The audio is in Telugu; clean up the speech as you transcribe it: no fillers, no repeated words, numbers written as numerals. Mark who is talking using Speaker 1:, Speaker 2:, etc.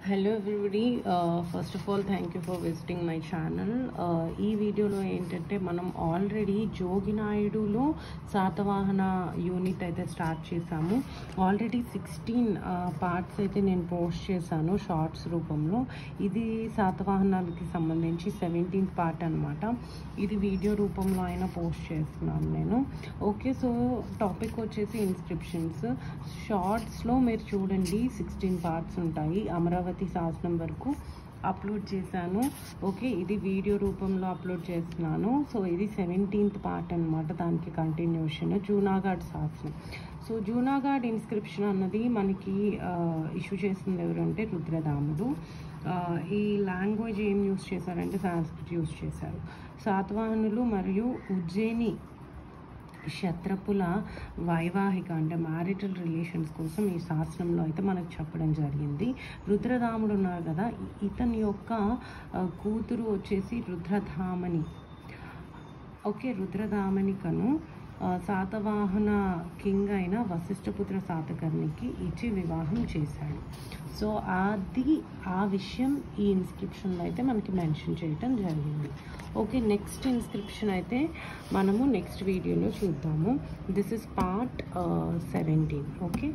Speaker 1: Hello everybody, first of all thank you for visiting my channel. ఈ వీడియోలో ఏంటంటే మనం ఆల్రెడీ జోగినాయుడులో శాతవాహన యూనిట్ అయితే స్టార్ట్ చేసాము. ఆల్రెడీ 16 పార్ట్స్ అయితే నేను పోస్ట్ చేశాను షార్ట్స్ రూపంలో. ఇది శాతవాహనాలకి సంబంధించి 17th పార్ట్ అనమాట. ఇది వీడియో రూపంలో అయినా పోస్ట్ చేస్తున్నాను నేను. ఓకే, సో టాపిక్ వచ్చేసి ఇన్స్క్రిప్షన్స్. షార్ట్స్లో మీరు చూడండి 16 పార్ట్స్ ఉంటాయి. అమరావతి శాసనం వరకు అప్లోడ్ చేశాను. ఓకే, ఇది వీడియో రూపంలో అప్లోడ్ చేస్తున్నాను. సో ఇది 17th పార్ట్ అనమాట, దానికి కంటిన్యూషన్ జూనాగఢ్ శాసనం. సో జూనాగఢ్ ఇన్స్క్రిప్షన్ అన్నది మనకి ఇష్యూ చేసింది ఎవరంటే రుద్రదాముడు. ఈ లాంగ్వేజ్ ఏం యూస్ చేశారంటే సంస్కృత్ యూస్ చేశారు. శాతవాహనులు మరియు ఉజ్జయిని క్షత్రపుల వైవాహిక అంటే మ్యారిటల్ రిలేషన్స్ కోసం ఈ శాసనంలో అయితే మనకు చెప్పడం జరిగింది. రుద్రదాముడు ఉన్నారు కదా, ఇతని యొక్క కూతురు వచ్చేసి రుద్రధామని. ఓకే, రుద్రధామనికను శాతవాహన కింగ్ అయిన వశిష్ఠపుత్ర శాతకర్ణికి ఇచ్చి వివాహం చేశాడు. సో ఆ విషయం ఈ ఇన్స్క్రిప్షన్లో అయితే మనకి మెన్షన్ చేయటం జరిగింది. ఓకే, నెక్స్ట్ ఇన్స్క్రిప్షన్ అయితే మనము నెక్స్ట్ వీడియోలో చూద్దాము. This is part 17. ఓకే.